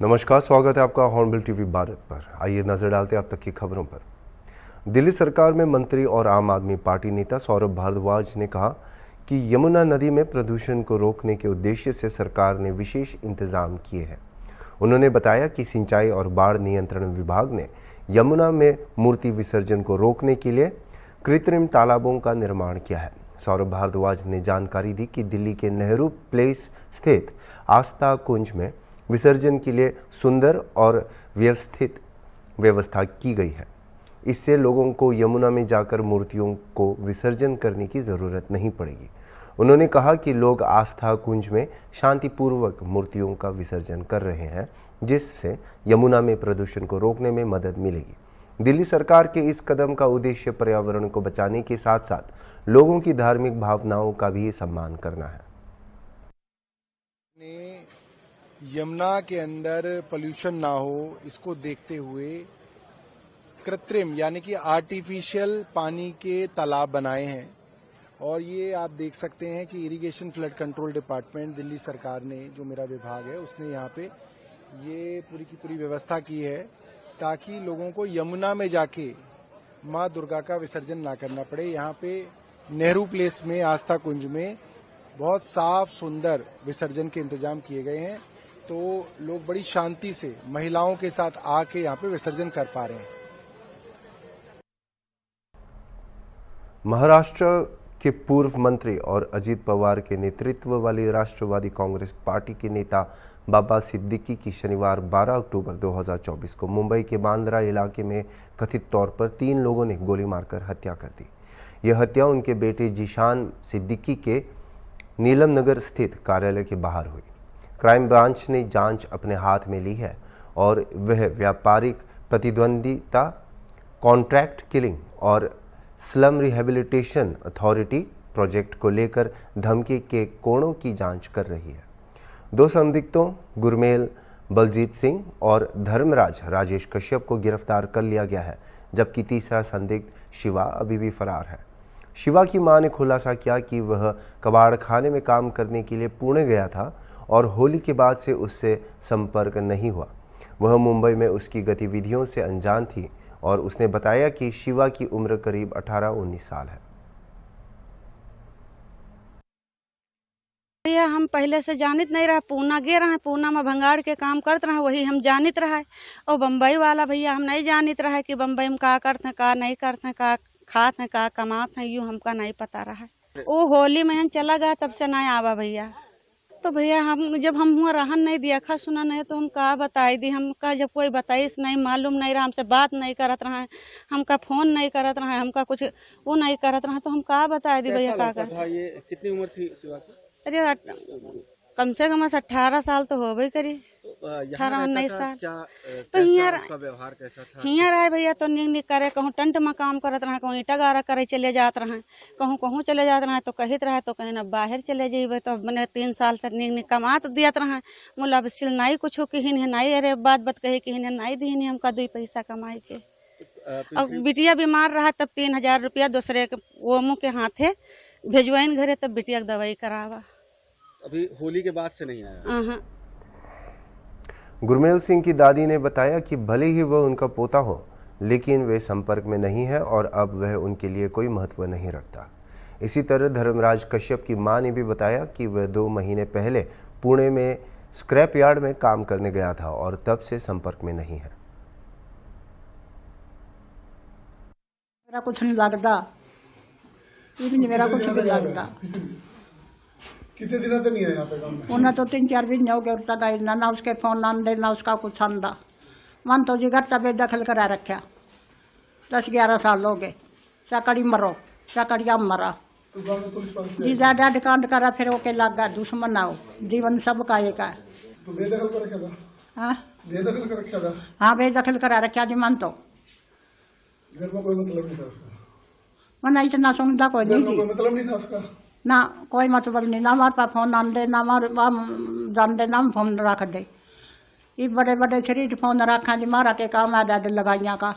नमस्कार, स्वागत है आपका हॉर्नबिल टीवी भारत पर। आइए नजर डालते हैं अब तक की खबरों पर। दिल्ली सरकार में मंत्री और आम आदमी पार्टी नेता सौरभ भारद्वाज ने कहा कि यमुना नदी में प्रदूषण को रोकने के उद्देश्य से सरकार ने विशेष इंतजाम किए हैं। उन्होंने बताया कि सिंचाई और बाढ़ नियंत्रण विभाग ने यमुना में मूर्ति विसर्जन को रोकने के लिए कृत्रिम तालाबों का निर्माण किया है। सौरभ भारद्वाज ने जानकारी दी कि दिल्ली के नेहरू प्लेस स्थित आस्था कुंज में विसर्जन के लिए सुंदर और व्यवस्थित व्यवस्था की गई है। इससे लोगों को यमुना में जाकर मूर्तियों को विसर्जन करने की ज़रूरत नहीं पड़ेगी। उन्होंने कहा कि लोग आस्था कुंज में शांतिपूर्वक मूर्तियों का विसर्जन कर रहे हैं, जिससे यमुना में प्रदूषण को रोकने में मदद मिलेगी। दिल्ली सरकार के इस कदम का उद्देश्य पर्यावरण को बचाने के साथ साथ लोगों की धार्मिक भावनाओं का भी सम्मान करना है। यमुना के अंदर पोल्यूशन ना हो, इसको देखते हुए कृत्रिम यानी कि आर्टिफिशियल पानी के तालाब बनाए हैं। और ये आप देख सकते हैं कि irrigation flood control department Delhi सरकार ने, जो मेरा विभाग है, उसने यहाँ पे ये पूरी की पूरी व्यवस्था की है ताकि लोगों को यमुना में जाके माँ दुर्गा का विसर्जन ना करना पड़े। यहाँ पे नेहरू प्लेस में आस्था कुंज में बहुत साफ सुंदर विसर्जन के इंतजाम किए गए हैं, तो लोग बड़ी शांति से महिलाओं के साथ आके यहाँ पे विसर्जन कर पा रहे हैं। महाराष्ट्र के पूर्व मंत्री और अजीत पवार के नेतृत्व वाली राष्ट्रवादी कांग्रेस पार्टी के नेता बाबा सिद्दीकी की शनिवार 12 अक्टूबर 2024 को मुंबई के बांद्रा इलाके में कथित तौर पर 3 लोगों ने गोली मारकर हत्या कर दी। यह हत्या उनके बेटे जीशान सिद्दीकी के नीलम नगर स्थित कार्यालय के बाहर हुई। क्राइम ब्रांच ने जांच अपने हाथ में ली है और वह व्यापारिक प्रतिद्वंदिता, कॉन्ट्रैक्ट किलिंग और स्लम रिहेबिलिटेशन अथॉरिटी प्रोजेक्ट को लेकर धमकी के कोणों की जांच कर रही है। 2 संदिग्धों गुरमेल बलजीत सिंह और धर्मराज राजेश कश्यप को गिरफ्तार कर लिया गया है, जबकि तीसरा संदिग्ध शिवा अभी भी फरार है। शिवा की मां ने खुलासा किया कि वह कबाड़ खाने में काम करने के लिए पुणे गया था और होली के बाद से उससे संपर्क नहीं हुआ। वह मुंबई में उसकी गतिविधियों से अनजान थी और उसने बताया कि शिवा की उम्र करीब 18-19 साल है। भैया हम पहले से जानित नहीं रहा, पूना गे रहे, पूना में भंगाड़ के काम करते रहे, वही हम जानित रहे। और बम्बई वाला भैया हम नहीं जानित रहे कि बम्बई में का करते हैं, का नहीं करते हैं, का खाते हैं, का कमाते हैं, यूँ हमका नहीं पता रहा। वो होली में हम चला गया, तब से नहीं आवा भैया। तो भैया हम जब हम हुआ रहन नहीं दिया, खा सुना नहीं, तो हम का बताई दी, हमका जब कोई बताइस नहीं, मालूम नहीं रहा, हमसे बात नहीं करत रहे, हमका फोन नहीं करत रहे, हमका कुछ वो नहीं करत रहे, तो हम का बताई दी भैया का कर। ये कितनी उम्र थी शिवा की? अरे कम से कम 18 साल तो हो गई करी, 18-19 साल। तो व्यवहार कैसा था? हियाँ रहे भैया, तो निक निक करे, कहूँ टंट में काम करत रहे, कहूँ ईटा गारा करे चले जात रहे, कहूँ चले जात रहे, तो कहित रहे तो कहीं ना बाहर चले जाइए। तो मैंने 3 साल से निक निक कमात दियत रहे, मुला अब सिल नहीं कुछ किहिन है नहीं, अरे बात कहे किहिन है नहीं दीन हमका 2 पैसा कमाई के। और बिटिया बीमार रहा तब 3000 रुपया दूसरे के वो मुँह के हाथे भेजवाइन घरे, तब बिटिया की दवाई करावा। अभी होली के बाद से नहीं आया। गुरमेल सिंह की दादी ने बताया कि भले ही वह उनका पोता हो, लेकिन वे संपर्क में नहीं है और अब वह उनके लिए कोई महत्व नहीं रखता। इसी तरह धर्मराज कश्यप की मां ने भी बताया कि वह 2 महीने पहले पुणे में स्क्रैप यार्ड में काम करने गया था और तब से संपर्क में नहीं है। मेरा कुछ नहीं लगता, मेरा कुछ नहीं लगता। कितने दिनों तक नहीं है यहाँ पे काम में? उन्हें तो 3-4 दिन हो गए, उसका गाइड ना उसके फोन ना दे, ना उसका कुछ आंदा। मन तो जी घर तबीयत दखल करा रखा, 10-11 साल हो गए। सकड़ी मरो, सकड़ी अब मरा जी, ज्यादा कांड करा, फिर ओके लग गया दुश्मन आओ, जीवन सब का एक है। तो बेदखल कर रखा था? हाँ बेदखल कर रखा था? हाँ बेदखल करा रखा जी। मन तो घर में कोई मतलब नहीं था उसका? मन इतना सुनता कोई नहीं थी, कोई मतलब नहीं था उसका ना, कोई मतलब नहीं। ना हमारे पास फोन आन दे, ना हमारे जान दे, ना फोन रख दे। ये बड़े बड़े शरीर फोन रखा जी, मारा के काम आ जाए लगाइया का।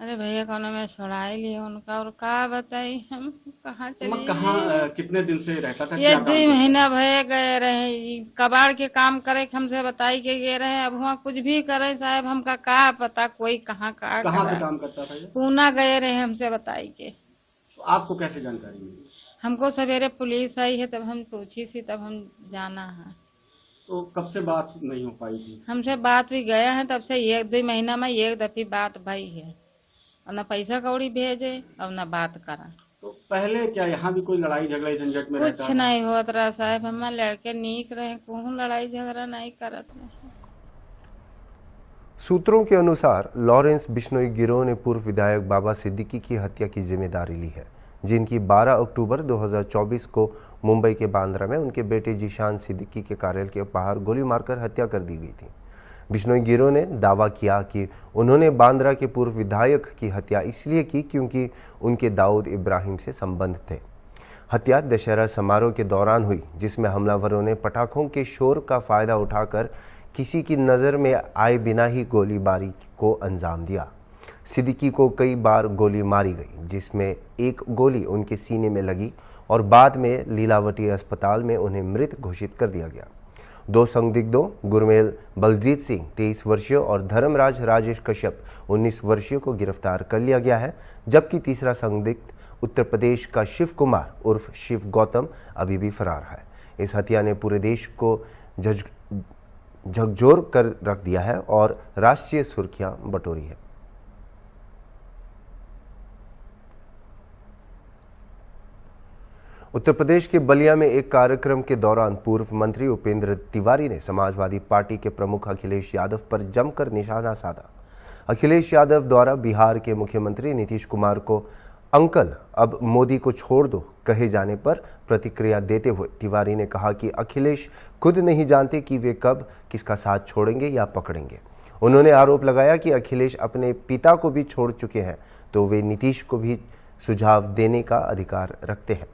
अरे भैया कौन मैं छोड़ाई लिए उनका और का बताई हम कहाँ चले मैं कहाँ कितने दिन से रहता था, ये क्या काम 2 करता महीना भय गए रहे ई कबाड़ के काम करे के हमसे बताई के गए रहे। अब वहाँ कुछ भी करे साहब हमका का पता कोई कहाँ का था? कहाँ पे करा। काम करता था ये? पूना गए रहे हमसे बताई के। तो आपको कैसे जानकारी मिली? हमको सवेरे पुलिस आई है तब हम पूछी सी तब हम जाना है। तो कब से बात नहीं हो पाई थी? हमसे बात भी गया है तब से 1-2 महीना में एक दफी बात भई है और न पैसा कौड़ी भेजे और न बात करा। तो पहले क्या यहाँ भी कोई लड़ाई झगड़ा झंझट में रहता कुछ था? नहीं होत रहा साहब, हमारे लड़के नीक रहे, कहूँ लड़ाई झगड़ा नहीं करत रहे। सूत्रों के अनुसार लॉरेंस बिश्नोई गिरोह ने पूर्व विधायक बाबा सिद्दीकी की हत्या की जिम्मेदारी ली है, जिनकी 12 अक्टूबर 2024 को मुंबई के बांद्रा में उनके बेटे जीशान सिद्दीकी के कार्यालय के बाहर गोली मारकर हत्या कर दी गई थी। बिश्नोई गिरोह ने दावा किया कि उन्होंने बांद्रा के पूर्व विधायक की हत्या इसलिए की क्योंकि उनके दाऊद इब्राहिम से संबंध थे। हत्या दशहरा समारोह के दौरान हुई, जिसमें हमलावरों ने पटाखों के शोर का फायदा उठाकर किसी की नज़र में आए बिना ही गोलीबारी को अंजाम दिया। सिद्दीकी को कई बार गोली मारी गई, जिसमें एक गोली उनके सीने में लगी और बाद में लीलावती अस्पताल में उन्हें मृत घोषित कर दिया गया। 2 संदिग्धों गुरमेल बलजीत सिंह 23 वर्षीय और धर्मराज राजेश कश्यप 19 वर्षीय को गिरफ्तार कर लिया गया है, जबकि तीसरा संदिग्ध उत्तर प्रदेश का शिव कुमार उर्फ शिव गौतम अभी भी फरार है। इस हत्या ने पूरे देश को झकझोर कर रख दिया है और राष्ट्रीय सुर्खियां बटोरी है। उत्तर प्रदेश के बलिया में एक कार्यक्रम के दौरान पूर्व मंत्री उपेंद्र तिवारी ने समाजवादी पार्टी के प्रमुख अखिलेश यादव पर जमकर निशाना साधा। अखिलेश यादव द्वारा बिहार के मुख्यमंत्री नीतीश कुमार को अंकल अब मोदी को छोड़ दो कहे जाने पर प्रतिक्रिया देते हुए तिवारी ने कहा कि अखिलेश खुद नहीं जानते कि वे कब किसका साथ छोड़ेंगे या पकड़ेंगे। उन्होंने आरोप लगाया कि अखिलेश अपने पिता को भी छोड़ चुके हैं तो वे नीतीश को भी सुझाव देने का अधिकार रखते हैं।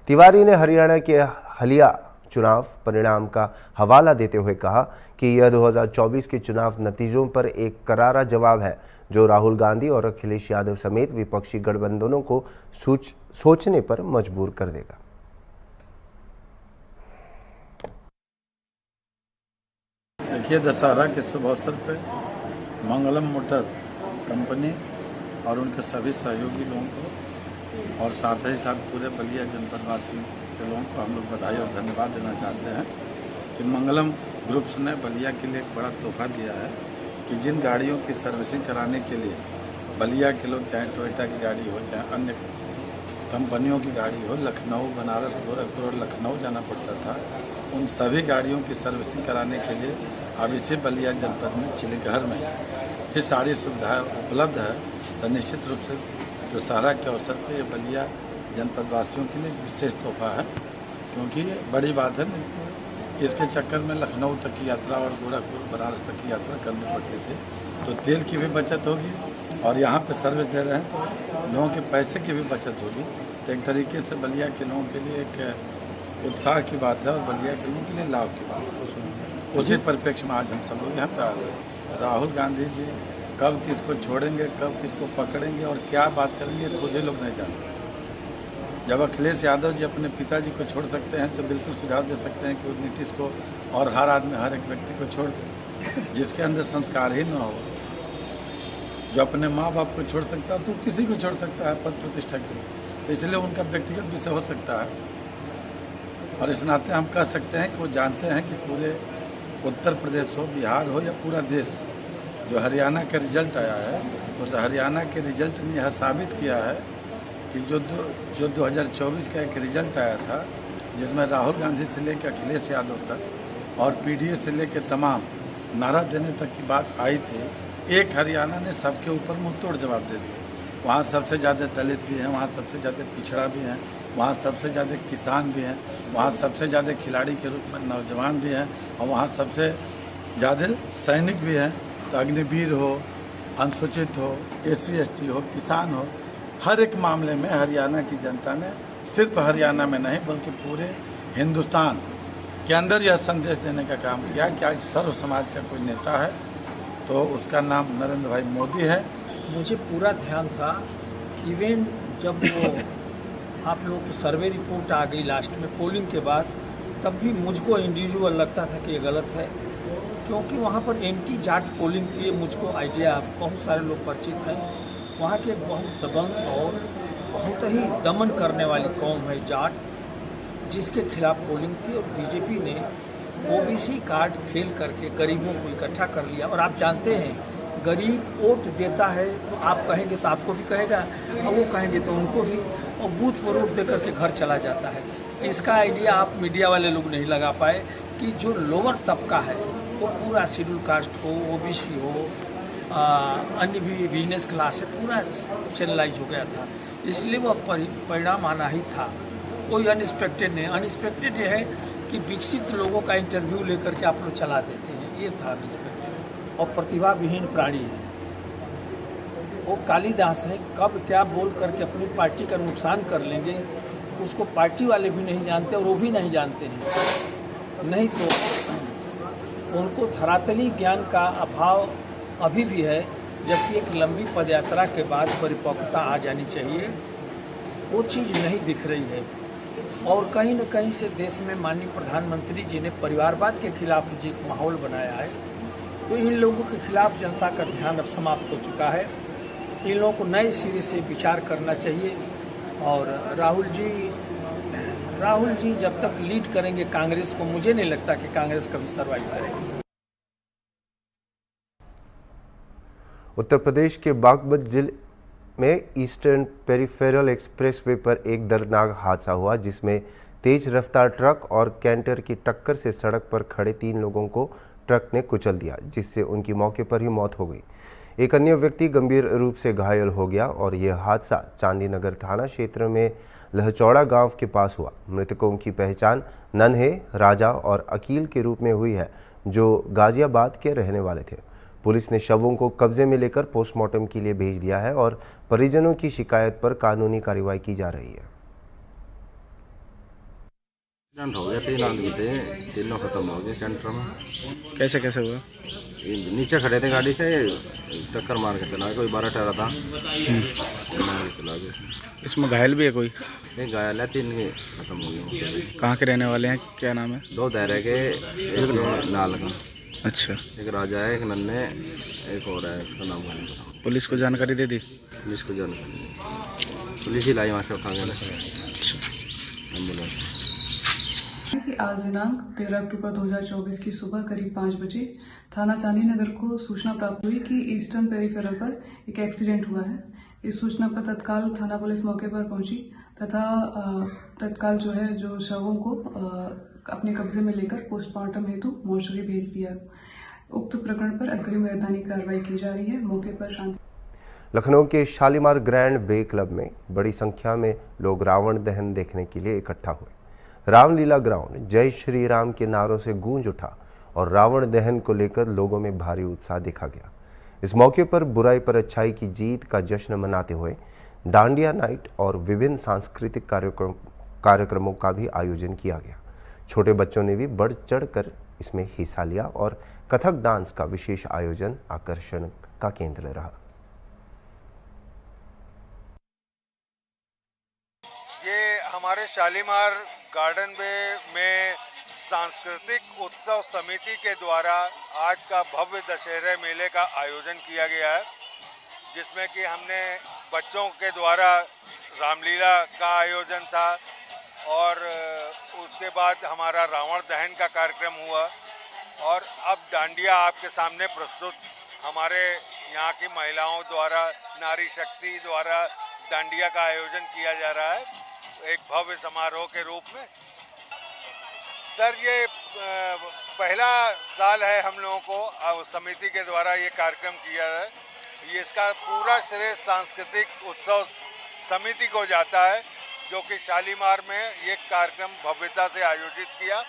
तिवारी ने हरियाणा के हालिया चुनाव परिणाम का हवाला देते हुए कहा कि यह 2024 के चुनाव नतीजों पर एक करारा जवाब है जो राहुल गांधी और अखिलेश यादव समेत विपक्षी गठबंधनों को सोचने पर मजबूर कर देगा। देखिए, दशहरा के शुभ अवसर पर मंगलम मोटर कंपनी और उनके सभी सहयोगी लोगों को और साथ ही साथ पूरे बलिया जनपद वासियों के लोगों को हम लोग बधाई और धन्यवाद देना चाहते हैं कि मंगलम ग्रुप्स ने बलिया के लिए एक बड़ा तोहफा दिया है कि जिन गाड़ियों की सर्विसिंग कराने के लिए बलिया के लोग, चाहे टोयोटा की गाड़ी हो चाहे अन्य कंपनियों की गाड़ी हो, लखनऊ, बनारस, गोरखपुर और लखनऊ जाना पड़ता था, उन सभी गाड़ियों की सर्विसिंग कराने के लिए अब इसी बलिया जनपद में चिलीघर में ये सारी सुविधाएँ उपलब्ध है। तो निश्चित रूप से दशहरा के अवसर पर ये बलिया जनपद वासियों के लिए विशेष तोहफा है, क्योंकि ये बड़ी बात है। इसके चक्कर में लखनऊ तक की यात्रा और गोरखपुर, बनारस तक की यात्रा करनी पड़ती थी, तो तेल की भी बचत होगी और यहाँ पे सर्विस दे रहे हैं तो लोगों के पैसे की भी बचत होगी। तो एक तरीके से बलिया के लोगों के लिए एक उत्साह की बात है और बलिया के लोगों के लिए लाभ की बात है। उसी परिप्रेक्ष्य में आज हम सब लोग यहाँ पे आ गए। राहुल गांधी जी कब किसको छोड़ेंगे, कब किसको पकड़ेंगे और क्या बात करेंगे, खुद ही लोग नहीं जानते। जब अखिलेश यादव जी अपने पिताजी को छोड़ सकते हैं तो बिल्कुल सुझाव दे सकते हैं कि नीतीश को और हर आदमी, हर एक व्यक्ति को छोड़ दे जिसके अंदर संस्कार ही न हो। जो अपने माँ बाप को छोड़ सकता है तो किसी को छोड़ सकता है पद प्रतिष्ठा के लिए, तो इसलिए उनका व्यक्तिगत विषय हो सकता है। और इस नाते हम कह सकते हैं कि वो जानते हैं कि पूरे उत्तर प्रदेश हो, बिहार हो या पूरा देश, जो हरियाणा का रिजल्ट आया है उस हरियाणा के रिजल्ट ने यह साबित किया है कि जो 2024 का एक रिजल्ट आया था जिसमें राहुल गांधी से लेकर अखिलेश यादव तक और पीडीए से लेकर तमाम नारा देने तक की बात आई थी, एक हरियाणा ने सबके ऊपर मुंहतोड़ जवाब दे दिया। वहाँ सबसे ज़्यादा दलित भी हैं, वहाँ सबसे ज़्यादा पिछड़ा भी हैं, वहाँ सबसे ज़्यादा किसान भी हैं, वहाँ सबसे ज़्यादा खिलाड़ी के रूप में नौजवान भी हैं और वहाँ सबसे ज़्यादा सैनिक भी हैं। तो अग्निवीर हो, अनुसूचित हो, SC ST हो, किसान हो, हर एक मामले में हरियाणा की जनता ने सिर्फ हरियाणा में नहीं बल्कि पूरे हिंदुस्तान के अंदर यह संदेश देने का काम किया कि आज सर्व समाज का कोई नेता है तो उसका नाम नरेंद्र भाई मोदी है मुझे पूरा ध्यान था। इवन जब वो आप लोगों की सर्वे रिपोर्ट आ गई लास्ट में पोलिंग के बाद, तब भी मुझको इंडिविजुअल लगता था कि ये गलत है, क्योंकि वहाँ पर एंटी जाट पोलिंग थी। मुझको आइडिया, बहुत सारे लोग परिचित हैं। वहाँ के बहुत दबंग और बहुत ही दमन करने वाली कौम है जाट, जिसके खिलाफ पोलिंग थी। और बीजेपी ने ओबीसी कार्ड खेल करके गरीबों को इकट्ठा कर लिया। और आप जानते हैं, गरीब वोट देता है तो आप कहेंगे तो आपको भी कहेगा, और वो कहेंगे तो उनको भी, और बूथ पर वोट दे करके घर चला जाता है। इसका आइडिया आप मीडिया वाले लोग नहीं लगा पाए कि जो लोअर तबका है वो पूरा शेड्यूल कास्ट हो, ओबीसी हो, अन्य भी बिजनेस क्लास है, पूरा चैनलाइज हो गया था। इसलिए वो परिणाम आना ही था। कोई अनएक्सपेक्टेड नहीं। अनएक्सपेक्टेड ये है कि विकसित लोगों का इंटरव्यू लेकर के आप लोग चला देते हैं, ये था अनएक्सपेक्टेड। और प्रतिभा विहीन प्राणी है वो, कालिदास है। कब क्या बोल करके अपनी पार्टी का नुकसान कर लेंगे, उसको पार्टी वाले भी नहीं जानते और वो भी नहीं जानते हैं। नहीं तो उनको धरातली ज्ञान का अभाव अभी भी है, जबकि एक लंबी पदयात्रा के बाद परिपक्वता आ जानी चाहिए। वो चीज़ नहीं दिख रही है। और कहीं न कहीं से देश में माननीय प्रधानमंत्री जी ने परिवारवाद के खिलाफ जो एक माहौल बनाया है, तो इन लोगों के खिलाफ जनता का ध्यान अब समाप्त हो चुका है। इन लोगों को नए सिरे से विचार करना चाहिए। और राहुल जी जब तक लीड करेंगे कांग्रेस को, मुझे नहीं लगता कि कांग्रेस कभी सर्वाइव करेगी। उत्तर प्रदेश के बागपत जिले में ईस्टर्न पेरिफेरल एक्सप्रेसवे पर एक दर्दनाक हादसा हुआ, जिसमें तेज रफ्तार ट्रक और कैंटर की टक्कर से सड़क पर खड़े 3 लोगों को ट्रक ने कुचल दिया, जिससे उनकी मौके पर ही मौत हो गई। एक अन्य व्यक्ति गंभीर रूप से घायल हो गया और यह हादसा चांदी नगर थाना क्षेत्र में लहचौड़ा गांव के पास हुआ। मृतकों की पहचान नन्हे, राजा और अकील के रूप में हुई है, जो गाजियाबाद के रहने वाले थे। पुलिस ने शवों को कब्जे में लेकर पोस्टमार्टम के लिए भेज दिया है और परिजनों की शिकायत पर कानूनी कार्रवाई की जा रही है। एक्सीडेंट हो गया, 3 आदमी थे, तीनों खत्म हो गए कैंटर में। कैसे कैसे हुआ? नीचे खड़े थे गाड़ी से, टक्कर मार के चला, कोई 12 टायर था, मार के चला गया। इसमें घायल भी है कोई? एक घायल है, 3 खत्म हो गए। कहाँ के रहने वाले हैं, क्या नाम है? 2 दायरे के, एक नाल का। अच्छा। एक राजा है, एक नन्हे, एक और है, उसका नाम नहीं पता। पुलिस को जानकारी दे दी? पुलिस को जानकारी, पुलिस ही लाई वहाँ से उठा गया एम्बुलेंस। आज दिनांक 13 अक्टूबर 2024 की सुबह करीब 5 बजे थाना चांदी नगर को सूचना प्राप्त हुई कि ईस्टर्न पेरिफेरल पर एक एक्सीडेंट हुआ है। इस सूचना पर तत्काल थाना पुलिस मौके पर पहुंची तथा तत्काल जो शवों को अपने कब्जे में लेकर पोस्टमार्टम हेतु मोर्चरी भेज दिया। उक्त प्रकरण पर अग्रिम वैधानिक कार्रवाई की जा रही है। मौके पर शांति। लखनऊ के शालीमार ग्रैंड बे क्लब में बड़ी संख्या में लोग रावण दहन देखने के लिए इकट्ठा हुए। रामलीला ग्राउंड जय श्री राम के नारों से गूंज उठा और रावण दहन को लेकर लोगों में भारी उत्साह देखा गया। इस मौके पर बुराई पर अच्छाई की जीत का जश्न मनाते हुए डांडिया नाइट और विभिन्न सांस्कृतिक कार्यक्रमों का भी आयोजन किया गया। छोटे बच्चों ने भी बढ़ चढ़कर इसमें हिस्सा लिया और कथक डांस का विशेष आयोजन आकर्षण का केंद्र रहा। ये हमारे शालीमार गार्डन में सांस्कृतिक उत्सव समिति के द्वारा आज का भव्य दशहरे मेले का आयोजन किया गया है, जिसमें कि हमने बच्चों के द्वारा रामलीला का आयोजन था और उसके बाद हमारा रावण दहन का कार्यक्रम हुआ और अब डांडिया आपके सामने प्रस्तुत हमारे यहाँ की महिलाओं द्वारा, नारी शक्ति द्वारा डांडिया का आयोजन किया जा रहा है एक भव्य समारोह के रूप में। सर, ये पहला साल है हम लोगों को समिति के द्वारा ये कार्यक्रम किया है। ये इसका पूरा श्रेय सांस्कृतिक उत्सव समिति को जाता है, जो कि शालीमार में ये कार्यक्रम भव्यता से आयोजित किया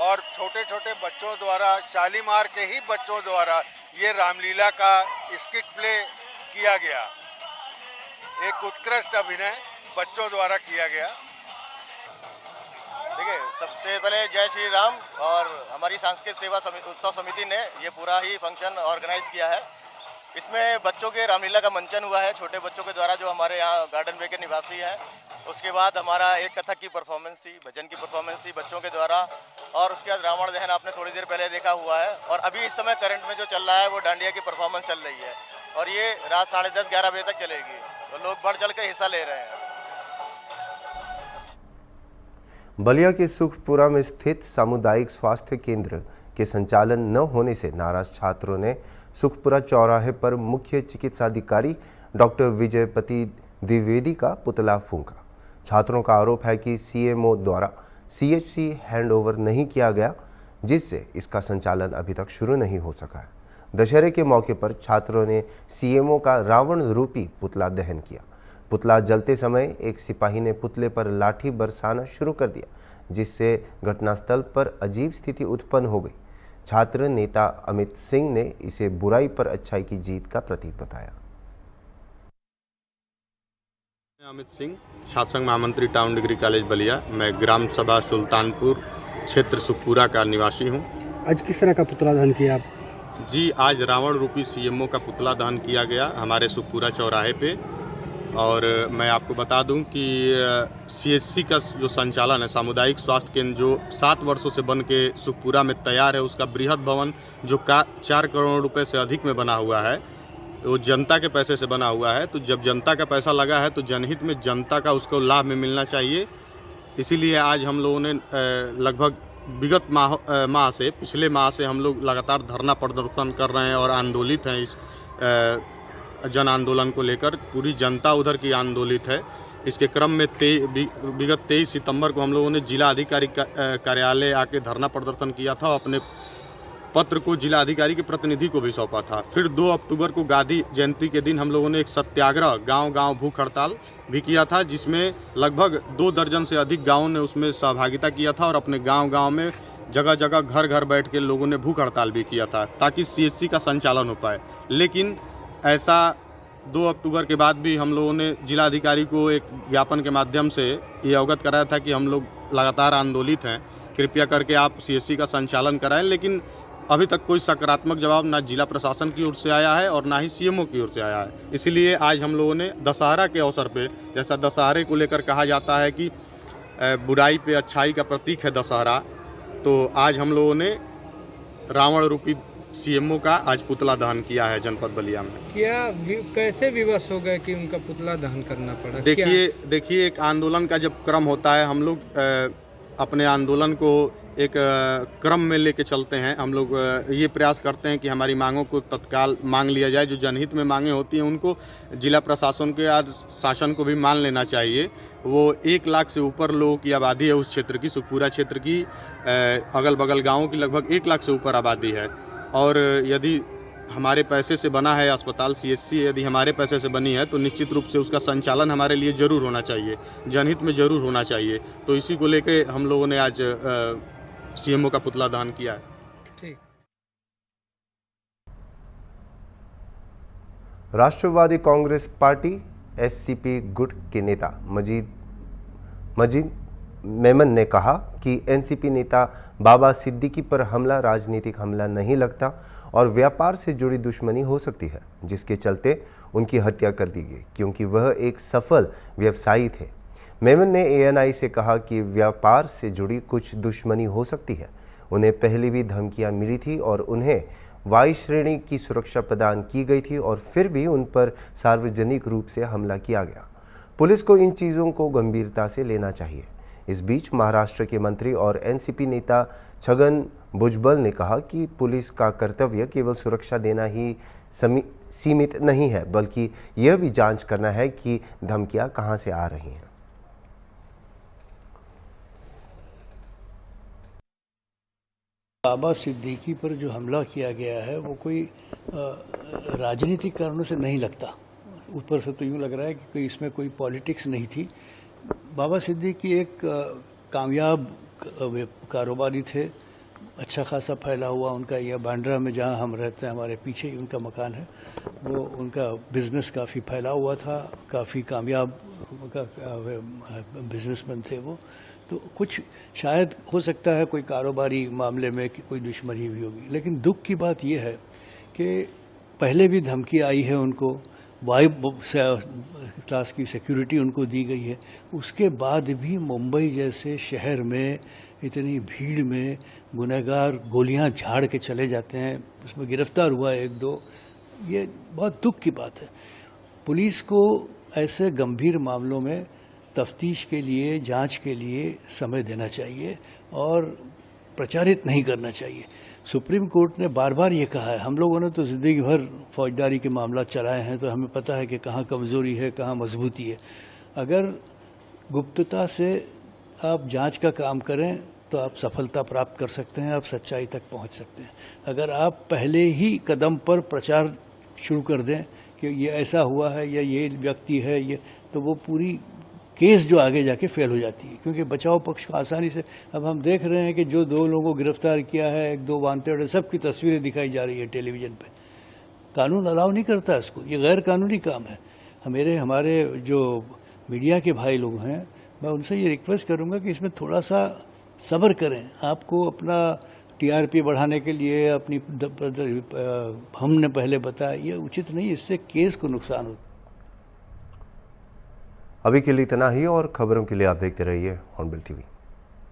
और छोटे छोटे बच्चों द्वारा, शालीमार के ही बच्चों द्वारा ये रामलीला का स्किट प्ले किया गया। एक उत्कृष्ट अभिनय बच्चों द्वारा किया गया। देखिए, सबसे पहले जय श्री राम और हमारी सांस्कृतिक सेवा उत्सव समिति ने ये पूरा ही फंक्शन ऑर्गेनाइज किया है इसमें बच्चों के रामलीला का मंचन हुआ है, छोटे बच्चों के द्वारा जो हमारे यहाँ गार्डन वे के निवासी हैं। उसके बाद हमारा एक कथक की परफॉर्मेंस थी, भजन की परफॉर्मेंस थी बच्चों के द्वारा, और उसके बाद रावण दहन आपने थोड़ी देर पहले देखा हुआ है। और अभी इस समय करंट में जो चल रहा है वो डांडिया की परफॉर्मेंस चल रही है, और ये रात 10:30-11 बजे तक चलेगी। तो लोग बढ़ चढ़ के हिस्सा ले रहे हैं। बलिया के सुखपुरा में स्थित सामुदायिक स्वास्थ्य केंद्र के संचालन न होने से नाराज छात्रों ने सुखपुरा चौराहे पर मुख्य चिकित्साधिकारी डॉक्टर विजयपति द्विवेदी का पुतला फूंका। छात्रों का आरोप है कि सीएमओ द्वारा सीएचसी हैंडओवर नहीं किया गया, जिससे इसका संचालन अभी तक शुरू नहीं हो सका है। दशहरे के मौके पर छात्रों ने सीएमओ का रावण रूपी पुतला दहन किया। पुतला जलते समय एक सिपाही ने पुतले पर लाठी बरसाना शुरू कर दिया, जिससे घटनास्थल पर अजीब स्थिति उत्पन्न हो गई। छात्र नेता अमित सिंह ने इसे बुराई पर अच्छाई की जीत का प्रतीक बताया। अमित सिंह, छात्र संघ महामंत्री टाउन डिग्री कॉलेज बलिया। मैं ग्राम सभा सुल्तानपुर क्षेत्र सुखपुरा का निवासी हूँ। आज किस तरह का पुतला दहन किया आप? जी, आज रावण रूपी सीएमओ का पुतला दहन किया गया हमारे सुखपुरा चौराहे पे। और मैं आपको बता दूं कि सीएचसी का जो संचालन है, सामुदायिक स्वास्थ्य केंद्र, जो 7 वर्षों से बन के सुखपुरा में तैयार है, उसका बृहद भवन जो 4 करोड़ रुपए से अधिक में बना हुआ है, वो जनता के पैसे से बना हुआ है। तो जब जनता का पैसा लगा है तो जनहित में जनता का उसको लाभ में मिलना चाहिए। इसीलिए आज हम लोगों ने लगभग विगत माह से, पिछले माह से हम लोग लगातार धरना प्रदर्शन कर रहे हैं और आंदोलित हैं। इस जन आंदोलन को लेकर पूरी जनता उधर की आंदोलित है। इसके क्रम में विगत 23 सितंबर को हम लोगों ने जिला अधिकारी कार्यालय आके धरना प्रदर्शन किया था और अपने पत्र को जिला अधिकारी के प्रतिनिधि को भी सौंपा था। फिर 2 अक्टूबर को गांधी जयंती के दिन हम लोगों ने एक सत्याग्रह गांव-गांव भूख हड़ताल भी किया था, जिसमें लगभग 2 दर्जन से अधिक गाँवों ने उसमें सहभागिता किया था और अपने गाँव-गाँव में जगह जगह घर-घर बैठ के लोगों ने भूख हड़ताल भी किया था ताकि सीएचसी का संचालन हो पाए। लेकिन ऐसा 2 अक्टूबर के बाद भी हम लोगों ने जिलाधिकारी को एक ज्ञापन के माध्यम से ये अवगत कराया था कि हम लोग लगातार आंदोलित हैं, कृपया करके आप सीएचसी का संचालन कराएं। लेकिन अभी तक कोई सकारात्मक जवाब ना जिला प्रशासन की ओर से आया है और ना ही सीएमओ की ओर से आया है। इसीलिए आज हम लोगों ने दशहरा के अवसर पे, जैसा दशहरे को लेकर कहा जाता है कि बुराई पे अच्छाई का प्रतीक है दशहरा, तो आज हम लोगों ने रावण रूपी सीएमओ का आज पुतला दहन किया है जनपद बलिया में। कैसे विवश हो गए कि उनका पुतला दहन करना पड़ा? देखिए एक आंदोलन का जब क्रम होता है, हम लोग अपने आंदोलन को एक क्रम में लेके चलते हैं। हम लोग ये प्रयास करते हैं कि हमारी मांगों को तत्काल मांग लिया जाए। जो जनहित में मांगे होती हैं उनको जिला प्रशासन के आज शासन को भी मान लेना चाहिए। वो 1 लाख से ऊपर लोगों की आबादी है उस क्षेत्र की, सुखपुरा क्षेत्र की अगल बगल गाँवों की लगभग 1 लाख से ऊपर आबादी है। और यदि हमारे पैसे से बना है अस्पताल सीएचसी, यदि हमारे पैसे से बनी है तो निश्चित रूप से उसका संचालन हमारे लिए ज़रूर होना चाहिए, जनहित में ज़रूर होना चाहिए। तो इसी को लेके हम लोगों ने आज सीएमओ का पुतला दहन किया है। ठीक। राष्ट्रवादी कांग्रेस पार्टी एससीपी गुट के नेता मजीद मेमन ने कहा कि एनसीपी नेता बाबा सिद्दीकी पर हमला राजनीतिक हमला नहीं लगता और व्यापार से जुड़ी दुश्मनी हो सकती है, जिसके चलते उनकी हत्या कर दी गई क्योंकि वह एक सफल व्यवसायी थे। मेमन ने एएनआई से कहा कि व्यापार से जुड़ी कुछ दुश्मनी हो सकती है। उन्हें पहले भी धमकियां मिली थी और उन्हें वायु श्रेणी की सुरक्षा प्रदान की गई थी और फिर भी उन पर सार्वजनिक रूप से हमला किया गया। पुलिस को इन चीज़ों को गंभीरता से लेना चाहिए। इस बीच महाराष्ट्र के मंत्री और एनसीपी नेता छगन भुजबल ने कहा कि पुलिस का कर्तव्य केवल सुरक्षा देना ही सीमित नहीं है, बल्कि यह भी जांच करना है कि धमकियां कहां से आ रही हैं। बाबा सिद्दीकी पर जो हमला किया गया है वो कोई राजनीतिक कारणों से नहीं लगता। ऊपर से तो यूँ लग रहा है कि कोई इसमें कोई पॉलिटिक्स नहीं थी। बाबा सिद्दीकी एक कामयाब कारोबारी थे, अच्छा खासा फैला हुआ उनका यह बांद्रा में जहाँ हम रहते हैं, हमारे पीछे ही उनका मकान है, वो उनका बिजनेस काफ़ी फैला हुआ था, काफ़ी कामयाब बिजनेसमैन थे वो। तो कुछ शायद हो सकता है कोई कारोबारी मामले में कि कोई दुश्मनी भी होगी, लेकिन दुख की बात यह है कि पहले भी धमकी आई है उनको, वाई क्लास की सिक्योरिटी उनको दी गई है, उसके बाद भी मुंबई जैसे शहर में इतनी भीड़ में गुनहगार गोलियां झाड़ के चले जाते हैं, उसमें गिरफ्तार हुआ एक दो, ये बहुत दुख की बात है। पुलिस को ऐसे गंभीर मामलों में तफ्तीश के लिए, जांच के लिए समय देना चाहिए और प्रचारित नहीं करना चाहिए। सुप्रीम कोर्ट ने बार बार ये कहा है, हम लोगों ने तो ज़िंदगी भर फौजदारी के मामला चलाए हैं, तो हमें पता है कि कहाँ कमज़ोरी है, कहाँ मजबूती है। अगर गुप्तता से आप जांच का काम करें तो आप सफलता प्राप्त कर सकते हैं, आप सच्चाई तक पहुंच सकते हैं। अगर आप पहले ही कदम पर प्रचार शुरू कर दें कि ये ऐसा हुआ है या ये व्यक्ति है, ये तो वो पूरी केस जो आगे जाके फेल हो जाती है, क्योंकि बचाव पक्ष को आसानी से, अब हम देख रहे हैं कि जो 2 लोगों को गिरफ्तार किया है, 1-2 वांटेड, सबकी तस्वीरें दिखाई जा रही है टेलीविज़न पे। कानून अलाउ नहीं करता इसको, ये गैर कानूनी काम है। हमारे जो मीडिया के भाई लोग हैं, मैं उनसे ये रिक्वेस्ट करूँगा कि इसमें थोड़ा सा सब्र करें। आपको अपना टीआरपी बढ़ाने के लिए अपनी हमने पहले बताया, ये उचित नहीं, इससे केस को नुकसान होता है। अभी के लिए इतना ही, और खबरों के लिए आप देखते रहिए हॉर्नबिल टीवी।